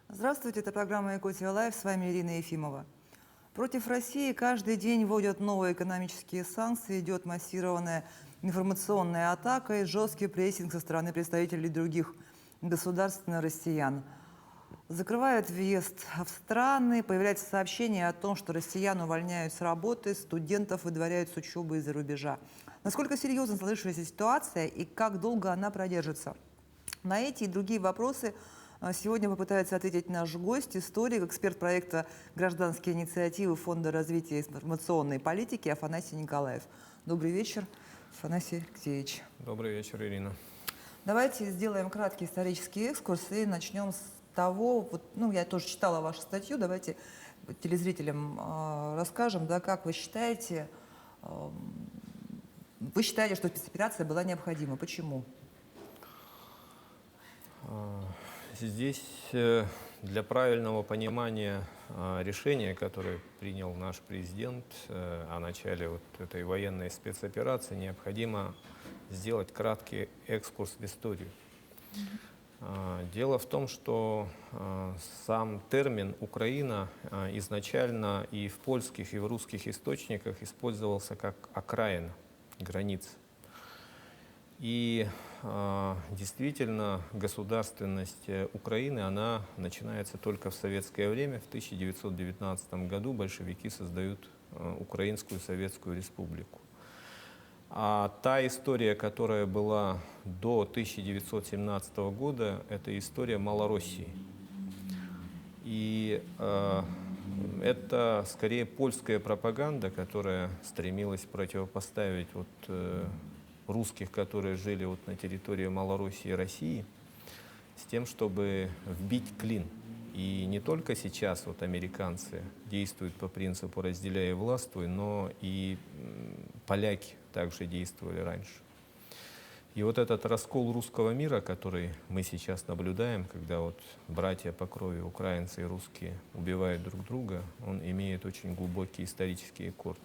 Здравствуйте, это программа «Якутия Лайв», с вами Ирина Ефимова. Против России каждый день вводят новые экономические санкции, идет массированная информационная атака и жесткий прессинг со стороны представителей других государств на россиян. Закрывают въезд в страны, появляются сообщения о том, что россиян увольняют с работы, студентов выдворяют с учебы из-за рубежа. Насколько серьезна сложившаяся ситуация и как долго она продержится? На эти и другие вопросы сегодня попытается ответить наш гость, историк, эксперт проекта «Гражданские инициативы» Фонда развития информационной политики Афанасий Николаев. Добрый вечер, Афанасий Алексеевич. Добрый вечер, Ирина. Давайте сделаем краткий исторический экскурс и начнем с того, я тоже читала вашу статью, давайте телезрителям расскажем, да, как вы считаете, что спецоперация была необходима, почему? Здесь для правильного понимания решения, которое принял наш президент о начале вот этой военной спецоперации, необходимо сделать краткий экскурс в историю. Дело в том, что сам термин «Украина» изначально и в польских, и в русских источниках использовался как окраина, граница. И действительно государственность Украины, она начинается только в советское время. В 1919 году большевики создают Украинскую Советскую Республику. А та история, которая была до 1917 года, это история Малороссии. И это скорее польская пропаганда, которая стремилась противопоставить русских, которые жили на территории Малороссии и России, с тем, чтобы вбить клин. И не только сейчас американцы действуют по принципу «разделяй и властвуй», но и поляки также действовали раньше. И этот раскол русского мира, который мы сейчас наблюдаем, когда братья по крови, украинцы и русские, убивают друг друга, он имеет очень глубокие исторические корни.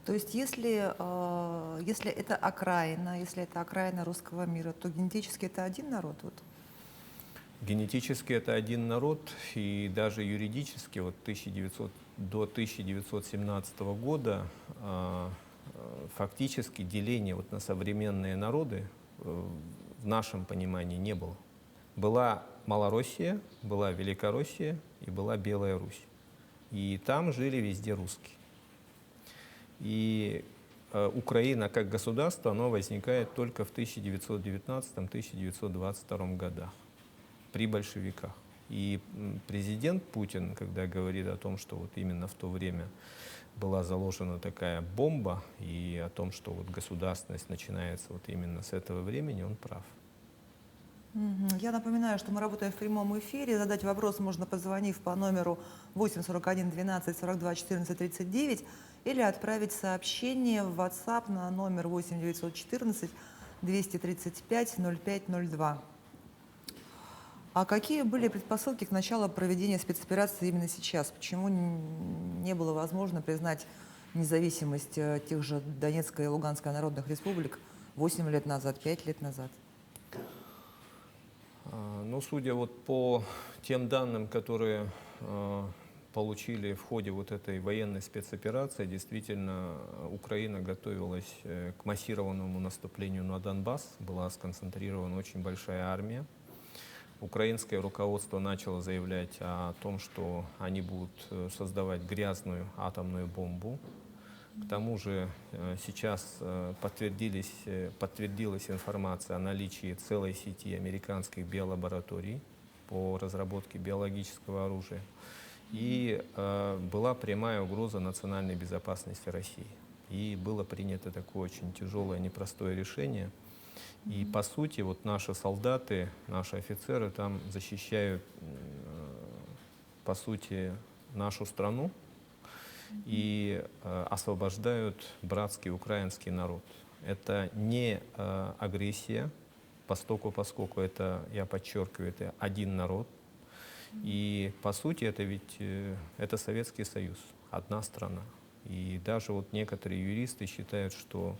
То есть если это окраина русского мира, то генетически это один народ? Генетически это один народ, и даже юридически до 1917 года фактически деления на современные народы в нашем понимании не было. Была Малороссия, была Великороссия и была Белая Русь. И там жили везде русские. И Украина как государство, оно возникает только в 1919-1922 годах при большевиках. И президент Путин, когда говорит о том, что именно в то время была заложена такая бомба, и о том, что государственность начинается именно с этого времени, он прав. Я напоминаю, что мы работаем в прямом эфире. Задать вопрос можно, позвонив по номеру 8 41 12 42 14 39 или отправить сообщение в WhatsApp на номер 8 914 235 0502. А какие были предпосылки к началу проведения спецоперации именно сейчас? Почему не было возможно признать независимость тех же Донецкой и Луганской народных республик 8 лет назад, 5 лет назад? Судя по тем данным, которые получили в ходе этой военной спецоперации, действительно Украина готовилась к массированному наступлению на Донбасс, была сконцентрирована очень большая армия. Украинское руководство начало заявлять о том, что они будут создавать грязную атомную бомбу. К тому же сейчас подтвердилась информация о наличии целой сети американских биолабораторий по разработке биологического оружия. И была прямая угроза национальной безопасности России. И было принято такое очень тяжелое, непростое решение. И по сути наши солдаты, наши офицеры там защищают по сути нашу страну и освобождают братский украинский народ. Это не агрессия, поскольку это, я подчеркиваю, это один народ. И по сути это Советский Союз, одна страна. И даже вот некоторые юристы считают, что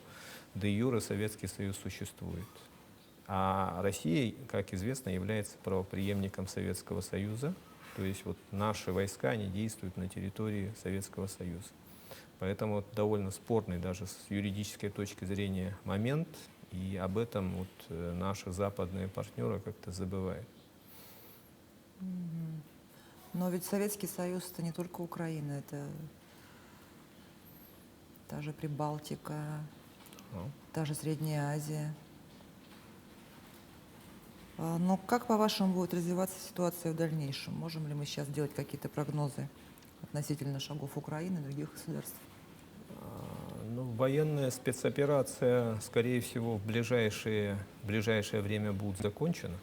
де юре Советский Союз существует. А Россия, как известно, является правопреемником Советского Союза. То есть вот наши войска, они действуют на территории Советского Союза. Поэтому вот довольно спорный даже с юридической точки зрения момент. И об этом вот наши западные партнеры как-то забывают. Но ведь Советский Союз — это не только Украина, это та же Прибалтика, Ну, та же Средняя Азия. Но как, по-вашему, будет развиваться ситуация в дальнейшем? Можем ли мы сейчас делать какие-то прогнозы относительно шагов Украины и других государств? Ну, военная спецоперация, скорее всего, в ближайшее время будет закончена.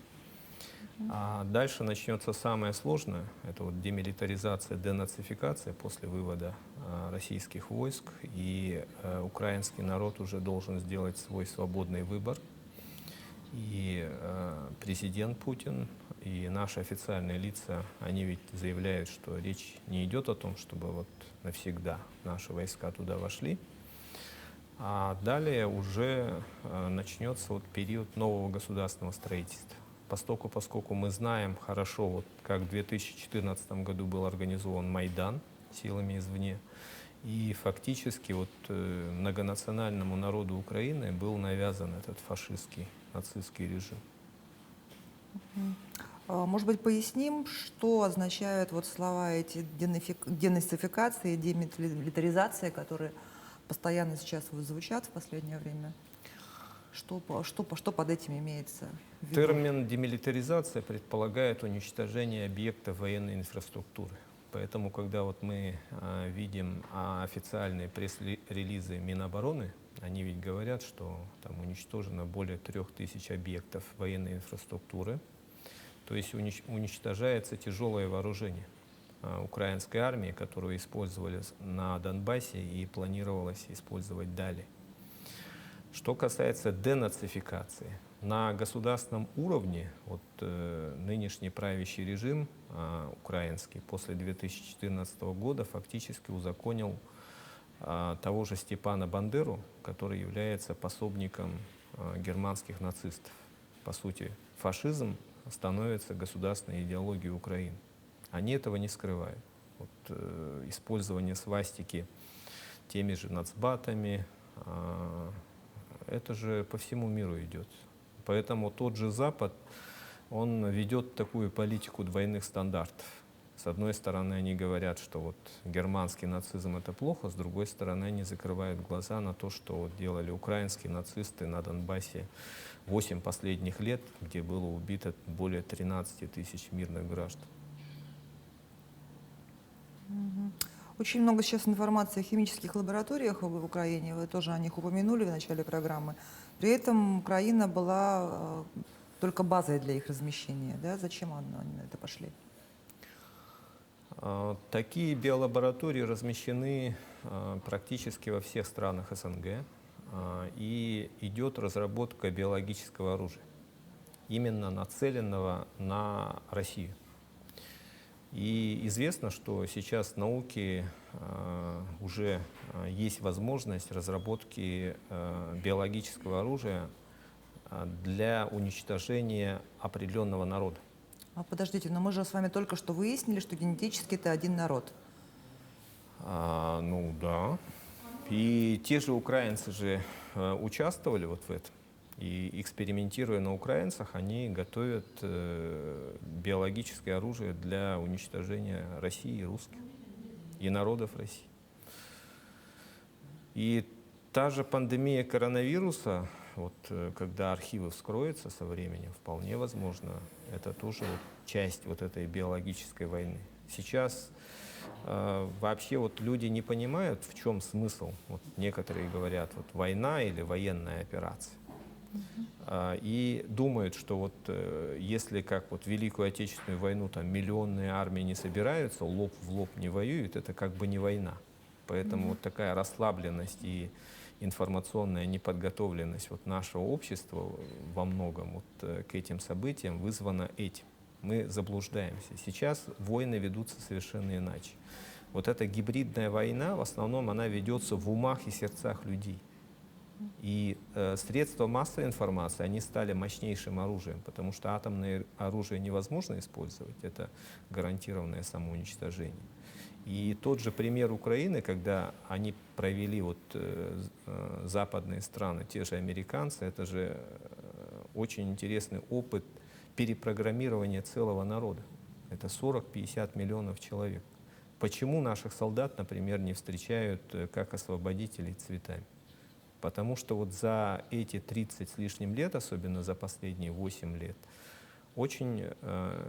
А дальше начнется самое сложное. Это вот демилитаризация, денацификация после вывода российских войск. И украинский народ уже должен сделать свой свободный выбор. И президент Путин, и наши официальные лица, они ведь заявляют, что речь не идет о том, чтобы вот навсегда наши войска туда вошли. А далее уже начнется вот период нового государственного строительства. Поскольку мы знаем хорошо, вот как в 2014 году был организован Майдан силами извне, и фактически вот многонациональному народу Украины был навязан этот фашистский, нацистский режим. Может быть, поясним, что означают вот слова эти денацификация, демилитаризация, которые постоянно сейчас вот звучат в последнее время? Что под этим имеется в виду? Термин демилитаризация предполагает уничтожение объектов военной инфраструктуры. Поэтому, когда вот мы видим официальные пресс-релизы Минобороны, они ведь говорят, что там уничтожено более 3000 объектов военной инфраструктуры. То есть уничтожается тяжелое вооружение украинской армии, которое использовали на Донбассе и планировалось использовать далее. Что касается денацификации, на государственном уровне вот, нынешний правящий режим украинский после 2014 года фактически узаконил того же Степана Бандеру, который является пособником германских нацистов. По сути, фашизм становится государственной идеологией Украины. Они этого не скрывают. Вот, использование свастики теми же нацбатами, это же по всему миру идет. Поэтому тот же Запад, он ведет такую политику двойных стандартов. С одной стороны, они говорят, что вот германский нацизм — это плохо, с другой стороны, они закрывают глаза на то, что вот делали украинские нацисты на Донбассе 8 последних лет, где было убито более 13 тысяч мирных граждан. Очень много сейчас информации о химических лабораториях в Украине, вы тоже о них упомянули в начале программы. При этом Украина была только базой для их размещения. Да? Зачем они на это пошли? Такие биолаборатории размещены практически во всех странах СНГ, и идет разработка биологического оружия, именно нацеленного на Россию. И известно, что сейчас в науке уже есть возможность разработки биологического оружия для уничтожения определенного народа. Подождите, но мы же с вами только что выяснили, что генетически это один народ. Ну да. И те же украинцы же участвовали вот в этом. И экспериментируя на украинцах, они готовят биологическое оружие для уничтожения России и русских, и народов России. И та же пандемия коронавируса, вот, когда архивы вскроются со временем, вполне возможно, это тоже вот часть вот этой биологической войны. Сейчас вообще вот люди не понимают, в чем смысл. Вот некоторые говорят, вот война или военная операция. И думают, что вот если как вот Великую Отечественную войну там миллионные армии не собираются, лоб в лоб не воюют, это как бы не война. Поэтому вот такая расслабленность и информационная неподготовленность вот нашего общества во многом вот к этим событиям вызвана этим. Мы заблуждаемся. Сейчас войны ведутся совершенно иначе. вот эта гибридная война, в основном она ведется в умах и сердцах людей. И средства массовой информации, они стали мощнейшим оружием, потому что атомное оружие невозможно использовать, это гарантированное самоуничтожение. И тот же пример Украины, когда они провели вот, западные страны, те же американцы, это же очень интересный опыт перепрограммирования целого народа. Это 40-50 миллионов человек. Почему наших солдат, например, не встречают как освободителей цветами? Потому что вот за эти 30 с лишним лет, особенно за последние 8 лет, очень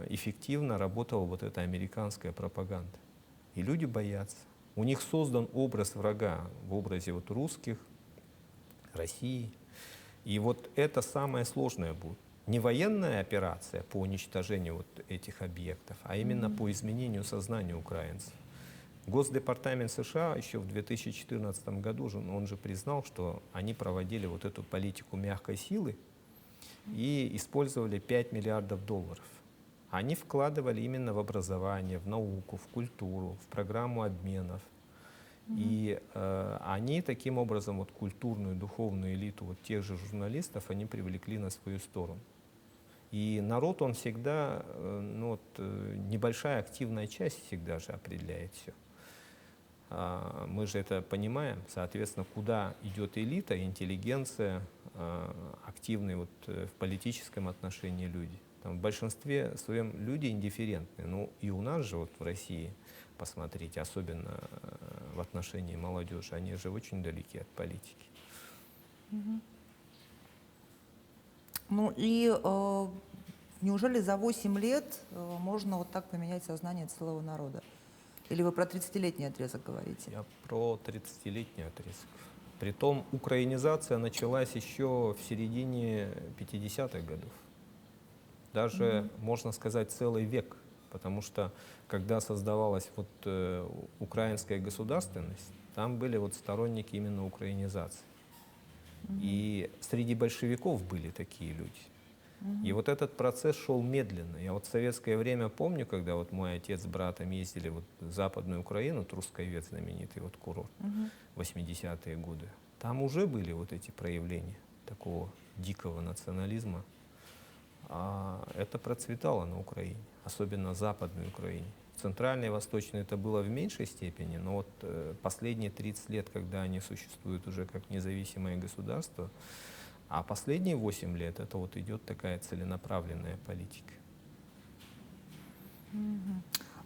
эффективно работала вот эта американская пропаганда. И люди боятся. У них создан образ врага в образе вот русских, России. И вот это самое сложное будет. Не военная операция по уничтожению вот этих объектов, а именно по изменению сознания украинцев. Госдепартамент США еще в 2014 году он же признал, что они проводили вот эту политику мягкой силы и использовали 5 миллиардов долларов. Они вкладывали именно в образование, в науку, в культуру, в программу обменов. И они таким образом вот культурную, духовную элиту вот тех же журналистов они привлекли на свою сторону. И народ, он всегда, ну, вот, небольшая активная часть всегда же определяет все. Мы же это понимаем, соответственно, куда идет элита, интеллигенция, активные вот в политическом отношении люди. Там в большинстве своем люди индифферентны. Ну и у нас же вот в России, посмотрите, особенно в отношении молодежи, они же очень далеки от политики. Ну и неужели за 8 лет можно вот так поменять сознание целого народа? Или вы про 30-летний отрезок говорите? Я про 30-летний отрезок. Притом украинизация началась еще в середине 50-х годов. Даже, можно сказать, целый век. Потому что, когда создавалась вот, украинская государственность, там были вот сторонники именно украинизации. И среди большевиков были такие люди. И вот этот процесс шел медленно. Я вот в советское время помню, когда вот мой отец с братом ездили вот в Западную Украину, Трускавец, знаменитый вот курорт, 80-е годы. Там уже были вот эти проявления такого дикого национализма. А это процветало на Украине, особенно в Западной Украине. В Центральной и Восточной это было в меньшей степени, но вот последние 30 лет, когда они существуют уже как независимое государство, а последние 8 лет это вот идет такая целенаправленная политика.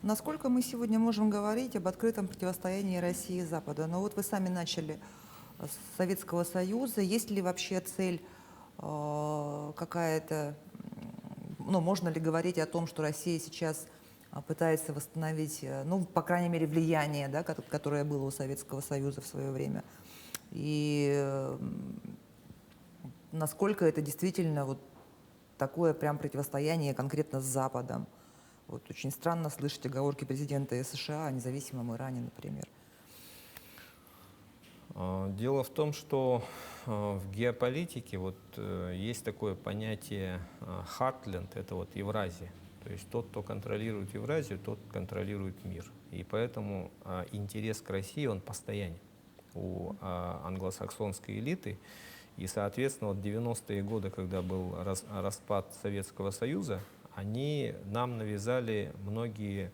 Насколько мы сегодня можем говорить об открытом противостоянии России и Запада? Но вот вы сами начали с Советского Союза. Есть ли вообще цель какая-то, ну, можно ли говорить о том, что Россия сейчас пытается восстановить, ну, по крайней мере, влияние, да, которое было у Советского Союза в свое время? И насколько это действительно вот такое прям противостояние конкретно с Западом? Вот очень странно слышать оговорки президента США о независимом Иране, например. Дело в том, что в геополитике вот есть такое понятие heartland, это вот Евразия. То есть тот, кто контролирует Евразию, тот контролирует мир. И поэтому интерес к России, он постоянен у англосаксонской элиты. И, соответственно, вот 90-е годы, когда был распад Советского Союза, они нам навязали многие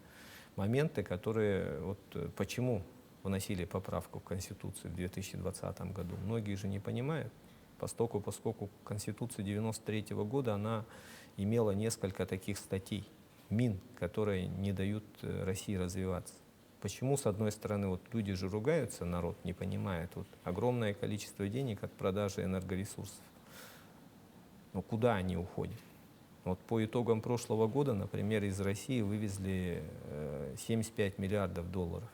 моменты, которые, вот почему вносили поправку в Конституцию в 2020 году. Многие же не понимают, поскольку Конституция 93 года, она имела несколько таких статей, мин, которые не дают России развиваться. Почему, с одной стороны, вот люди же ругаются, народ не понимает, вот огромное количество денег от продажи энергоресурсов. Но куда они уходят? Вот по итогам прошлого года, например, из России вывезли 75 миллиардов долларов.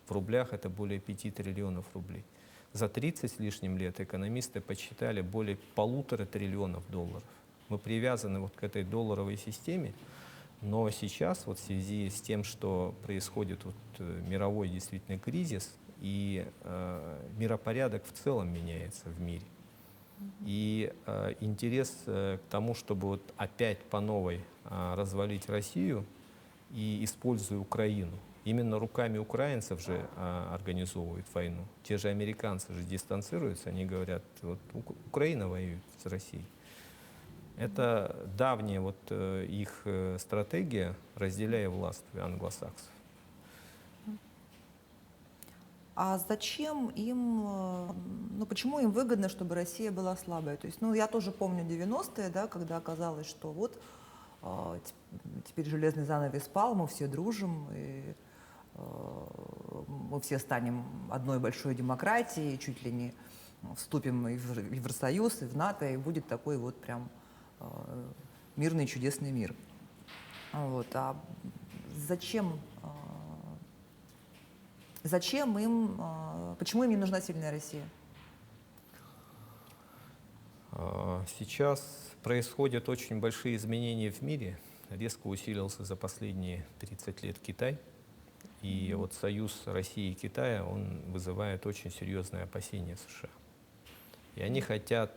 В рублях это более 5 триллионов рублей. За 30 с лишним лет экономисты подсчитали более 1,5 триллионов долларов. Мы привязаны вот к этой долларовой системе, но сейчас вот в связи с тем, что происходит вот мировой действительно кризис, и миропорядок в целом меняется в мире. И интерес к тому, чтобы вот опять по новой развалить Россию и используя Украину Именно руками украинцев же организовывают войну. Те же американцы же дистанцируются, они говорят, вот Украина воюет с Россией. Это давняя вот их стратегия, разделяя власть англосаксов. А зачем им, ну почему им выгодно, чтобы Россия была слабой? То есть, ну я тоже помню 90-е, да, когда оказалось, что вот теперь железный занавес пал, мы все дружим, и мы все станем одной большой демократией, чуть ли не вступим и в Евросоюз, и в НАТО, и будет такой вот прям мирный чудесный мир. Вот. А зачем, зачем им, почему им не нужна сильная Россия? Сейчас происходят очень большие изменения в мире. Резко усилился за последние 30 лет Китай. И вот союз России и Китая, он вызывает очень серьезные опасения США. И они хотят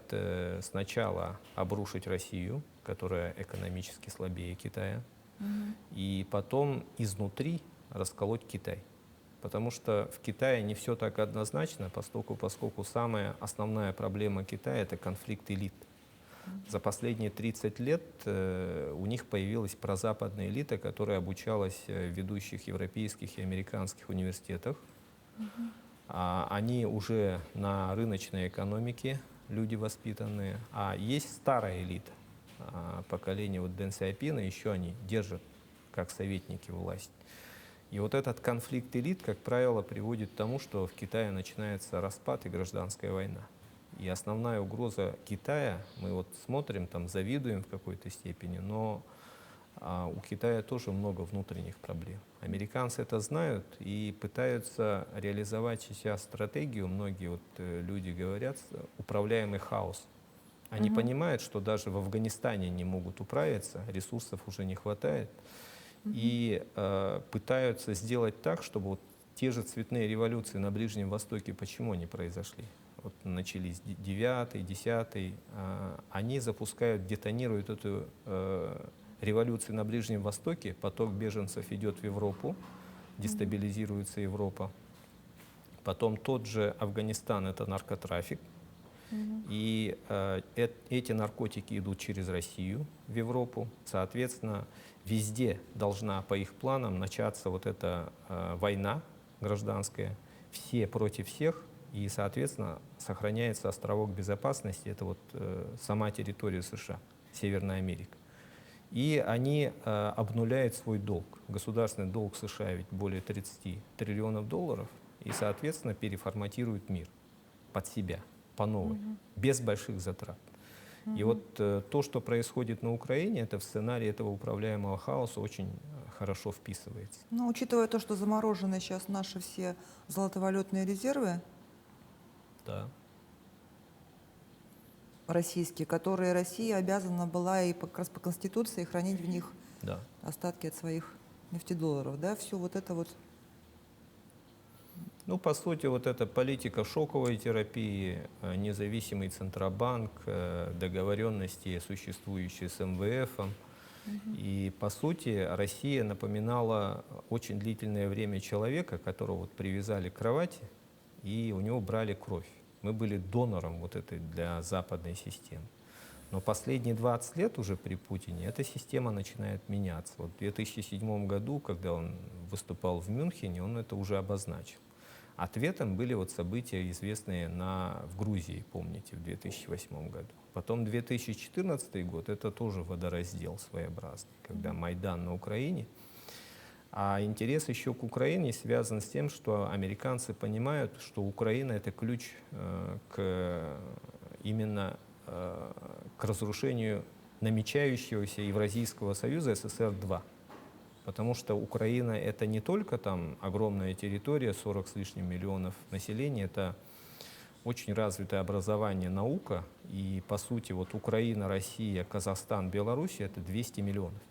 сначала обрушить Россию, которая экономически слабее Китая, и потом изнутри расколоть Китай. Потому что в Китае не все так однозначно, поскольку самая основная проблема Китая — это конфликт элит. За последние 30 лет у них появилась прозападная элита, которая обучалась в ведущих европейских и американских университетах. Они уже на рыночной экономике, люди воспитанные. А есть старая элита, поколение вот Дэн Сяопина, еще они держат как советники власть. И вот этот конфликт элит, как правило, приводит к тому, что в Китае начинается распад и гражданская война. И основная угроза Китая, мы вот смотрим, там завидуем в какой-то степени, но у Китая тоже много внутренних проблем. Американцы это знают и пытаются реализовать сейчас стратегию, многие вот люди говорят, управляемый хаос. Они понимают, что даже в Афганистане не могут управиться, ресурсов уже не хватает, и пытаются сделать так, чтобы вот те же цветные революции на Ближнем Востоке, почему они произошли? Вот начались 9-й, 10-й, они запускают, детонируют эту революцию на Ближнем Востоке, поток беженцев идет в Европу, дестабилизируется Европа. Потом тот же Афганистан — это наркотрафик, и эти наркотики идут через Россию в Европу. Соответственно, везде должна по их планам начаться вот эта война гражданская, все против всех. И, соответственно, сохраняется островок безопасности, это вот сама территория США, Северная Америка. И они обнуляют свой долг. Государственный долг США ведь более 30 триллионов долларов, и, соответственно, переформатируют мир под себя, по новой, без больших затрат. И вот то, что происходит на Украине, это в сценарий этого управляемого хаоса очень хорошо вписывается. Ну, учитывая то, что заморожены сейчас наши все золотовалютные резервы, Да. российские, которые Россия обязана была и как раз по Конституции хранить в них Да. остатки от своих нефтедолларов, да, все вот это вот. Ну, по сути, вот эта политика шоковой терапии, независимый Центробанк, договоренности, существующие с МВФ. И, по сути, Россия напоминала очень длительное время человека, которого вот привязали к кровати, и у него брали кровь. Мы были донором вот этой для западной системы. Но последние 20 лет уже при Путине эта система начинает меняться. Вот в 2007 году, когда он выступал в Мюнхене, он это уже обозначил. Ответом были вот события, известные в Грузии, помните, в 2008 году. Потом 2014 год, это тоже водораздел своеобразный, когда Майдан на Украине. А интерес еще к Украине связан с тем, что американцы понимают, что Украина — это ключ именно к разрушению намечающегося Евразийского союза СССР-2. Потому что Украина — это не только там огромная территория, 40 с лишним миллионов населения, это очень развитое образование, наука. И, по сути, вот Украина, Россия, Казахстан, Беларусь — это 200 миллионов.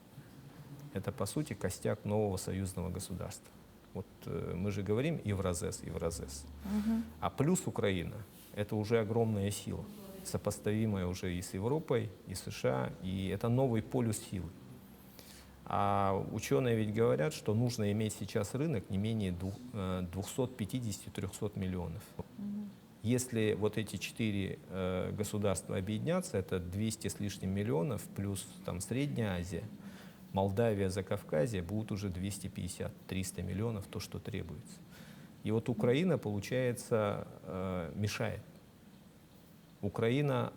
Это, по сути, костяк нового союзного государства. Вот мы же говорим Евразес. А плюс Украина — это уже огромная сила, сопоставимая уже и с Европой, и США, и это новый полюс силы. А ученые ведь говорят, что нужно иметь сейчас рынок не менее 250-300 миллионов. Если вот эти 4 государства объединятся, это 200 с лишним миллионов, плюс там Средняя Азия, Молдавия, Закавказье, будут уже 250-300 миллионов, то, что требуется. И вот Украина, получается, мешает. Украина,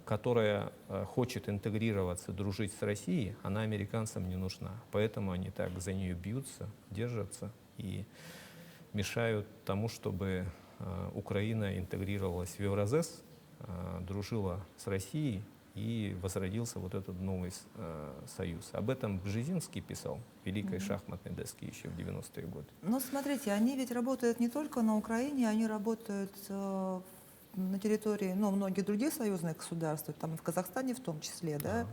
которая хочет интегрироваться, дружить с Россией, она американцам не нужна. Поэтому они так за нее бьются, держатся и мешают тому, чтобы Украина интегрировалась в Евразес, дружила с Россией и возродился вот этот новый союз. Об этом Бжезинский писал в «Великой шахматной доске» еще в 90-е годы. Но смотрите, они ведь работают не только на Украине, они работают на территории многих других союзных государств, там и в Казахстане в том числе, да?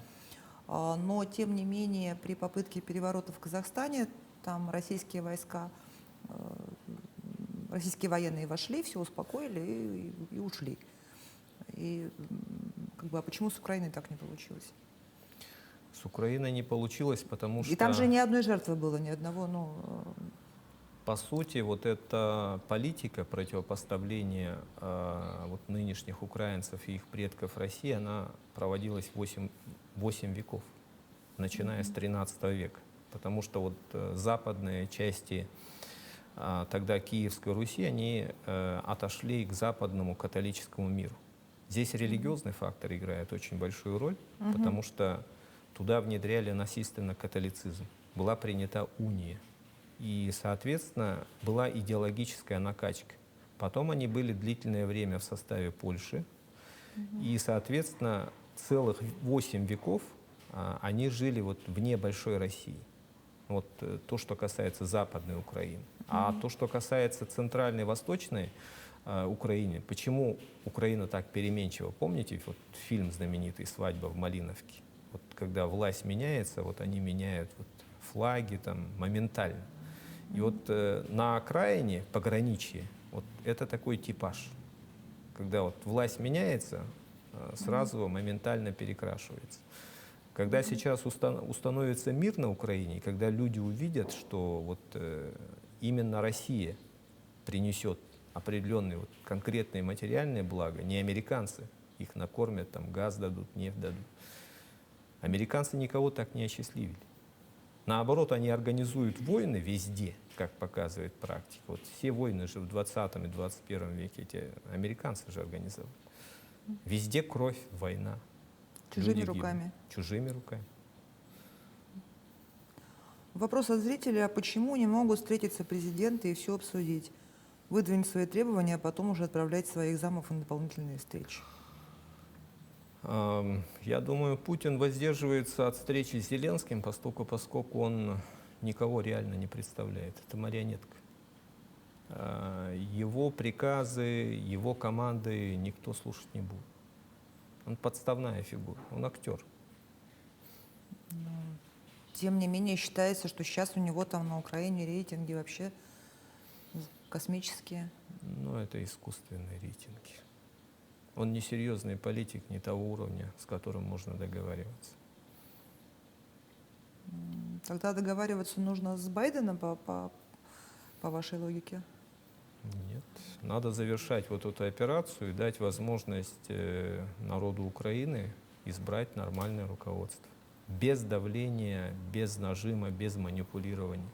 Но тем не менее при попытке переворота в Казахстане там российские войска, российские военные вошли, все успокоили и ушли. И а почему с Украиной так не получилось? С Украиной не получилось, потому что... И там же ни одной жертвы было, ни одного, По сути, вот эта политика противопоставления вот нынешних украинцев и их предков России, она проводилась 8 веков, начиная с 13 века. Потому что вот западные части тогда Киевской Руси, они отошли к западному католическому миру. Здесь религиозный фактор играет очень большую роль, потому что туда внедряли насильственно католицизм. Была принята уния. И, соответственно, была идеологическая накачка. Потом они были длительное время в составе Польши. И, соответственно, целых 8 веков они жили вот вне большой России. Вот то, что касается Западной Украины. А то, что касается Центральной и Восточной Украины, почему Украина так переменчива? Помните вот фильм знаменитый «Свадьба в Малиновке»? Вот когда власть меняется, вот они меняют вот флаги там моментально. И вот на окраине, пограничье, вот это такой типаж. Когда вот власть меняется, сразу моментально перекрашивается. Когда сейчас установится мир на Украине, когда люди увидят, что вот именно Россия принесет определенные вот конкретные материальные блага, не американцы, их накормят, там газ дадут, нефть дадут. Американцы никого так не осчастливили. Наоборот, они организуют войны везде, как показывает практика. Вот все войны же в 20 и 21 веке эти американцы же организовали. Везде кровь, война. Чужими Люди руками. гибнут. Чужими руками. Вопрос от зрителя: почему не могут встретиться президенты и все обсудить? Выдвинуть свои требования, а потом уже отправлять своих замов на дополнительные встречи. Я думаю, Путин воздерживается от встречи с Зеленским, поскольку он никого реально не представляет. Это марионетка. Его приказы, его команды никто слушать не будет. Он подставная фигура, он актер. Тем не менее, считается, что сейчас у него там на Украине рейтинги вообще космические. Ну, это искусственные рейтинги. Он не серьезный политик, не того уровня, с которым можно договариваться. Тогда договариваться нужно с Байденом по вашей логике? Нет. Надо завершать вот эту операцию и дать возможность народу Украины избрать нормальное руководство. Без давления, без нажима, без манипулирования.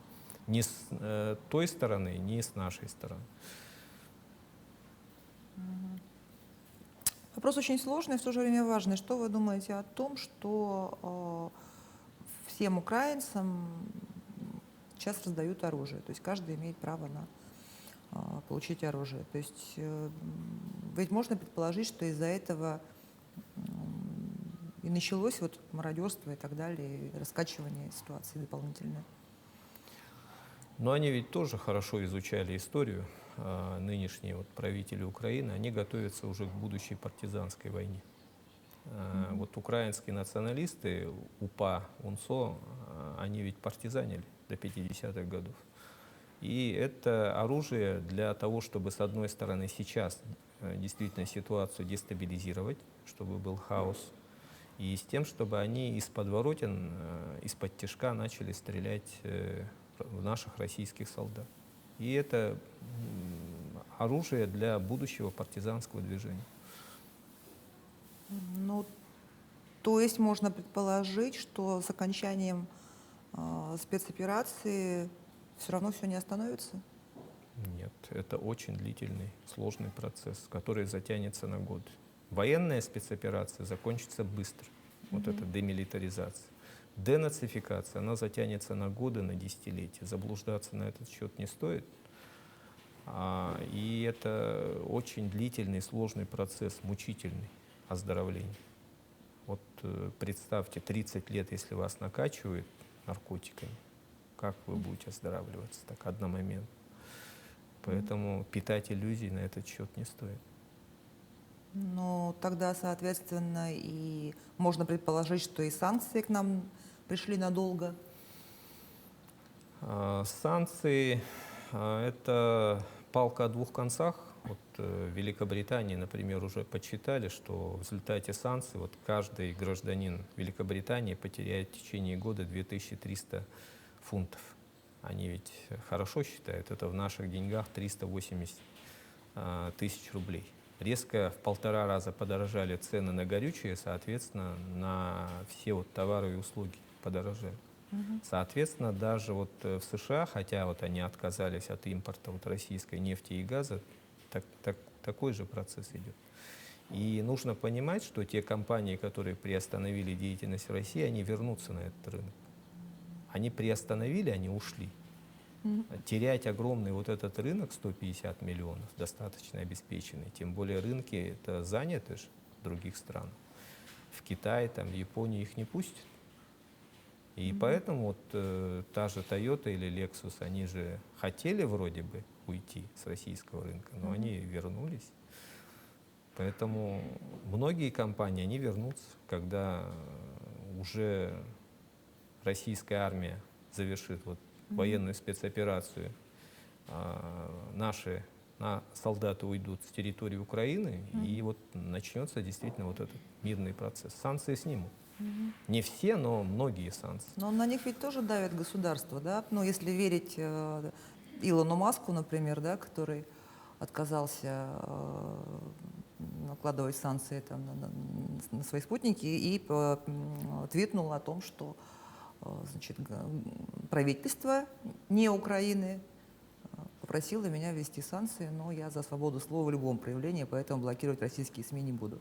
Ни с той стороны, ни с нашей стороны. Вопрос очень сложный, в то же время важный. Что вы думаете о том, что всем украинцам сейчас раздают оружие? То есть каждый имеет право на получить оружие. То есть ведь можно предположить, что из-за этого и началось вот мародерство и так далее, и раскачивание ситуации дополнительное. Но они ведь тоже хорошо изучали историю. Нынешние вот правители Украины, они готовятся уже к будущей партизанской войне. Вот украинские националисты, УПА, УНСО, они ведь партизанили до 50-х годов. И это оружие для того, чтобы, с одной стороны, сейчас действительно ситуацию дестабилизировать, чтобы был хаос, и с тем, чтобы они из подворотен, из-под тишка начали стрелять в наших российских солдат. И это оружие для будущего партизанского движения. Ну, то есть можно предположить, что с окончанием спецоперации все равно все не остановится? Нет, это очень длительный, сложный процесс, который затянется на год. Военная спецоперация закончится быстро. Вот эта демилитаризация. Денацификация, она затянется на годы, на десятилетия. Заблуждаться на этот счет не стоит. И это очень длительный, сложный процесс, мучительный оздоровления. Вот представьте, 30 лет, если вас накачивают наркотиками, как вы будете оздоравливаться так одномоментно? Поэтому питать иллюзий на этот счет не стоит. Ну, тогда, соответственно, и можно предположить, что и санкции к нам пришли надолго. Санкции это палка о двух концах. Вот в Великобритании, например, уже подсчитали, что в результате санкций вот каждый гражданин Великобритании потеряет в течение года 2300 фунтов. Они ведь хорошо считают, это в наших деньгах 380 тысяч рублей. Резко в 1,5 раза подорожали цены на горючее, соответственно, на все вот товары и услуги подорожали. Соответственно, даже вот в США, хотя вот они отказались от импорта вот российской нефти и газа, такой же процесс идет. И нужно понимать, что те компании, которые приостановили деятельность в России, они вернутся на этот рынок. Они приостановили, они ушли. Терять огромный вот этот рынок, 150 миллионов, достаточно обеспеченный, тем более рынки это заняты же в других странах. В Китае, там, в Японии их не пустят. И поэтому вот та же Toyota или Lexus, они же хотели вроде бы уйти с российского рынка, но они вернулись. Поэтому многие компании, они вернутся, когда уже российская армия завершит вот военную спецоперацию, наши солдаты уйдут с территории Украины, и вот начнется действительно вот этот мирный процесс. Санкции снимут. Не все, но многие санкции. Но на них ведь тоже давит государство, да? Ну, если верить Илону Маску, например, да, который отказался накладывать санкции там, на свои спутники и твитнул о том, что значит, правительство не Украины попросило меня ввести санкции, но я за свободу слова в любом проявлении, поэтому блокировать российские СМИ не буду.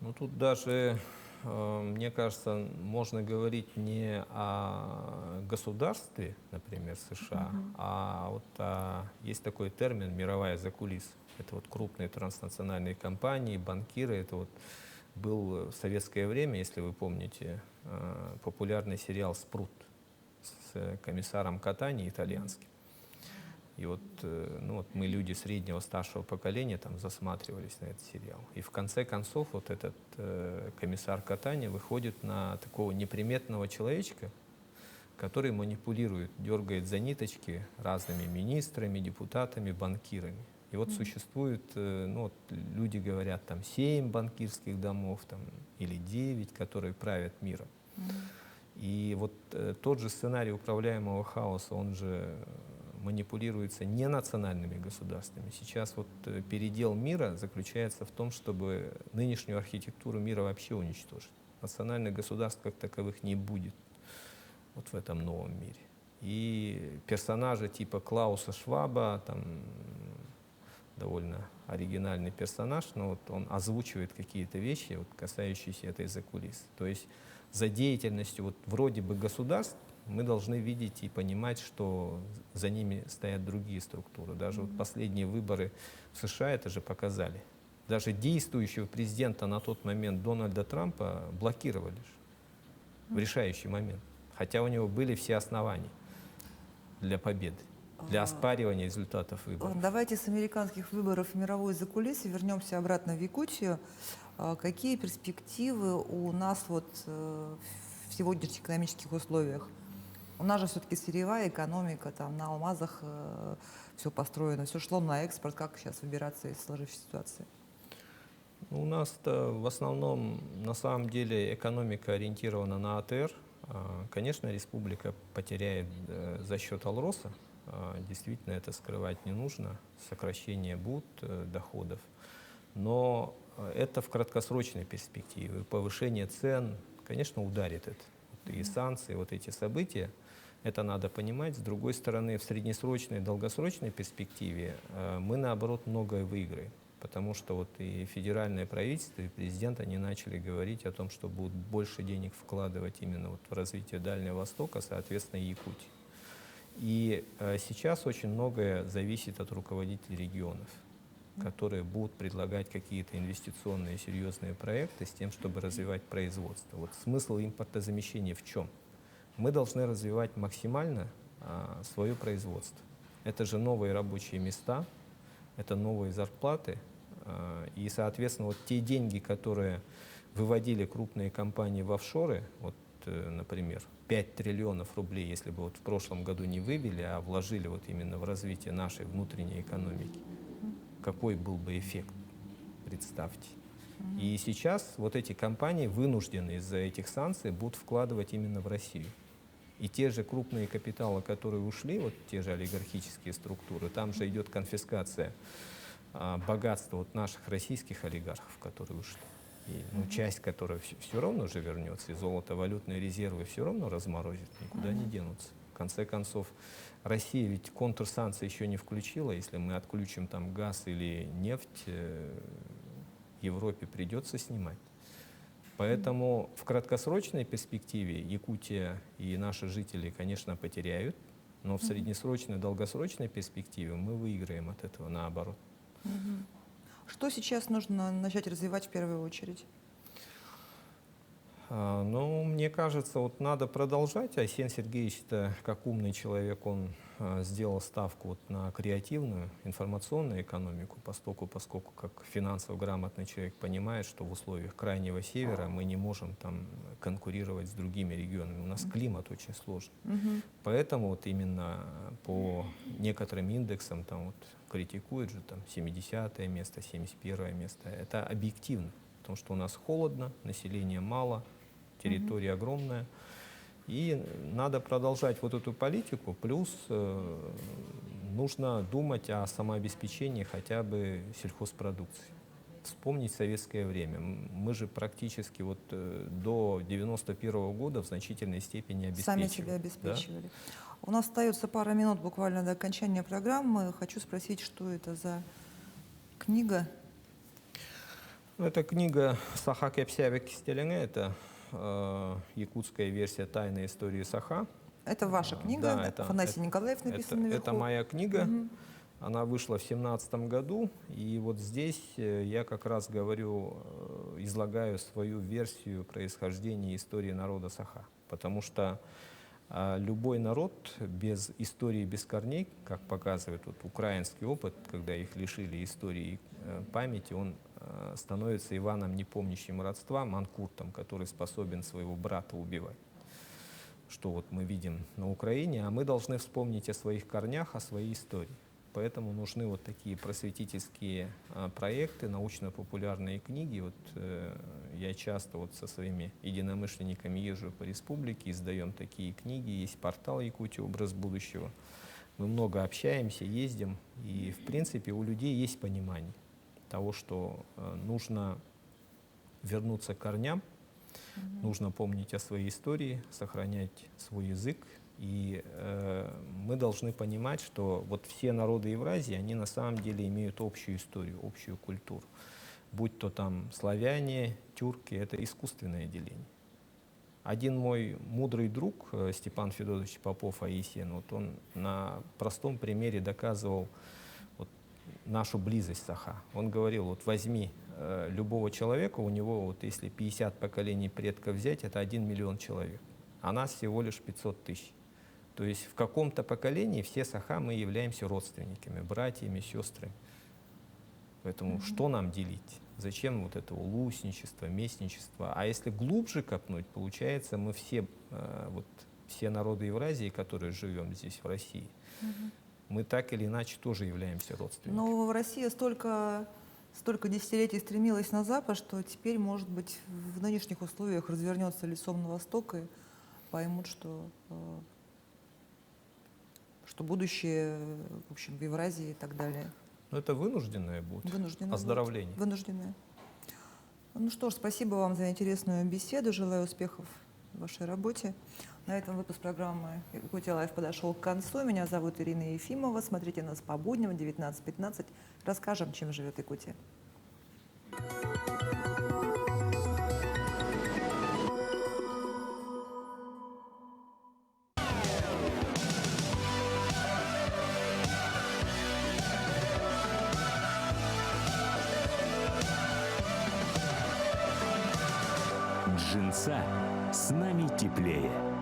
Ну тут даже, мне кажется, можно говорить не о государстве, например, США, а вот есть такой термин «мировая закулиса». Это вот крупные транснациональные компании, банкиры. Это вот был в советское время, если вы помните, популярный сериал «Спрут» с комиссаром Катани итальянским. И вот, ну вот мы, люди среднего, старшего поколения, там засматривались на этот сериал. И в конце концов вот этот комиссар Катани выходит на такого неприметного человечка, который манипулирует, дергает за ниточки разными министрами, депутатами, банкирами. И вот существует, ну вот люди говорят, там 7 банкирских домов там, или 9, которые правят миром. И вот тот же сценарий управляемого хаоса, он же манипулируется не национальными государствами. Сейчас вот передел мира заключается в том, чтобы нынешнюю архитектуру мира вообще уничтожить. Национальных государств как таковых не будет вот в этом новом мире. И персонажи типа Клауса Шваба, там довольно оригинальный персонаж, но вот он озвучивает какие-то вещи, вот, касающиеся этой закулисы. То есть за деятельностью вот вроде бы государств мы должны видеть и понимать, что за ними стоят другие структуры. Даже вот последние выборы в США это же показали. Даже действующего президента на тот момент Дональда Трампа блокировали в решающий момент. Хотя у него были все основания для победы, для оспаривания результатов выборов. Давайте с американских выборов в мировой закулисе вернемся обратно в Якутию. Какие перспективы у нас вот в сегодняшних экономических условиях? У нас же все-таки сырьевая экономика, там на алмазах все построено, все шло на экспорт. Как сейчас выбираться из сложившейся ситуации? Ну, у нас-то в основном, на самом деле, экономика ориентирована на АТР. Конечно, республика потеряет за счет Алроса. Действительно, это скрывать не нужно. Сокращение будут доходов. Но это в краткосрочной перспективе. Повышение цен, конечно, ударит это. Вот и санкции, вот эти события, это надо понимать. С другой стороны, в среднесрочной и долгосрочной перспективе мы, наоборот, многое выиграем. Потому что вот и федеральное правительство, и президент, они начали говорить о том, что будут больше денег вкладывать именно вот в развитие Дальнего Востока, соответственно, и Якутии. И сейчас очень многое зависит от руководителей регионов, которые будут предлагать какие-то инвестиционные серьезные проекты с тем, чтобы развивать производство. Вот смысл импортозамещения в чем? Мы должны развивать максимально свое производство. Это же новые рабочие места, это новые зарплаты. И, соответственно, вот те деньги, которые выводили крупные компании в офшоры, вот, например, 5 триллионов рублей, если бы вот в прошлом году не вывели, а вложили вот именно в развитие нашей внутренней экономики, какой был бы эффект, представьте. И сейчас вот эти компании вынуждены из-за этих санкций будут вкладывать именно в Россию. И те же крупные капиталы, которые ушли, вот те же олигархические структуры, там же идет конфискация богатства вот наших российских олигархов, которые ушли. И, ну, часть, которая все равно же вернется, и золото-валютные резервы все равно разморозят, никуда не денутся. В конце концов, Россия ведь контрсанкции еще не включила. Если мы отключим там газ или нефть, Европе придется снимать. Поэтому в краткосрочной перспективе Якутия и наши жители, конечно, потеряют, но в среднесрочной, долгосрочной перспективе мы выиграем от этого, наоборот. Что сейчас нужно начать развивать в первую очередь? Ну, мне кажется, вот надо продолжать. Айсен Сергеевич-то, как умный человек, он сделал ставку вот на креативную информационную экономику, поскольку как финансово грамотный человек понимает, что в условиях Крайнего Севера мы не можем там конкурировать с другими регионами. У нас климат очень сложный. Поэтому вот именно по некоторым индексам там вот критикуют же там 70-е место, 71-е место. Это объективно, потому что у нас холодно, населения мало, территория огромная. И надо продолжать вот эту политику, плюс нужно думать о самообеспечении хотя бы сельхозпродукции. Вспомнить советское время. Мы же практически вот до 91-го года в значительной степени обеспечивали. Сами себя обеспечивали. Да? У нас остается пара минут буквально до окончания программы. Хочу спросить, что это за книга? Это книга «Саха Кепсявик Кистелене», это якутская версия «Тайной истории Саха». Это ваша книга, да, это, Афанасий Николаев написан наверху. Это моя книга, она вышла в 2017 году, и вот здесь я как раз говорю, излагаю свою версию происхождения истории народа Саха, потому что любой народ без истории, без корней, как показывает вот украинский опыт, когда их лишили истории и памяти, он становится Иваном, не помнящим родства, манкуртом, который способен своего брата убивать. Что вот мы видим на Украине, а мы должны вспомнить о своих корнях, о своей истории. Поэтому нужны вот такие просветительские проекты, научно-популярные книги. Вот, я часто вот со своими единомышленниками езжу по республике, издаем такие книги. Есть портал «Якутия. Образ будущего». Мы много общаемся, ездим, и в принципе у людей есть понимание того, что нужно вернуться к корням, нужно помнить о своей истории, сохранять свой язык. И мы должны понимать, что вот все народы Евразии, они на самом деле имеют общую историю, общую культуру. Будь то там славяне, тюрки, это искусственное деление. Один мой мудрый друг, Степан Федорович Попов Аисен, вот он на простом примере доказывал вот нашу близость Саха. Он говорил, вот возьми любого человека, у него, вот если 50 поколений предков взять, это 1 миллион человек, а нас всего лишь 500 тысяч. То есть в каком-то поколении все Саха мы являемся родственниками, братьями, сестрами. Поэтому что нам делить? Зачем вот это улусничество, местничество? А если глубже копнуть, получается, мы все, вот, все народы Евразии, которые живем здесь, в России, мы так или иначе тоже являемся родственниками. Но в России столько столько десятилетий стремилась на Запад, что теперь, может быть, в нынешних условиях развернется лицом на восток и поймут, что будущее, в общем, в Евразии и так далее. Но это вынужденное будет Вынуждены. оздоровление. Вынуждены. Ну что ж, спасибо вам за интересную беседу. Желаю успехов в вашей работе. На этом выпуск программы «Якутия Лайф» подошел к концу. Меня зовут Ирина Ефимова. Смотрите нас по будням в 19:15. Расскажем, чем живет Якутия. Джинса с нами теплее.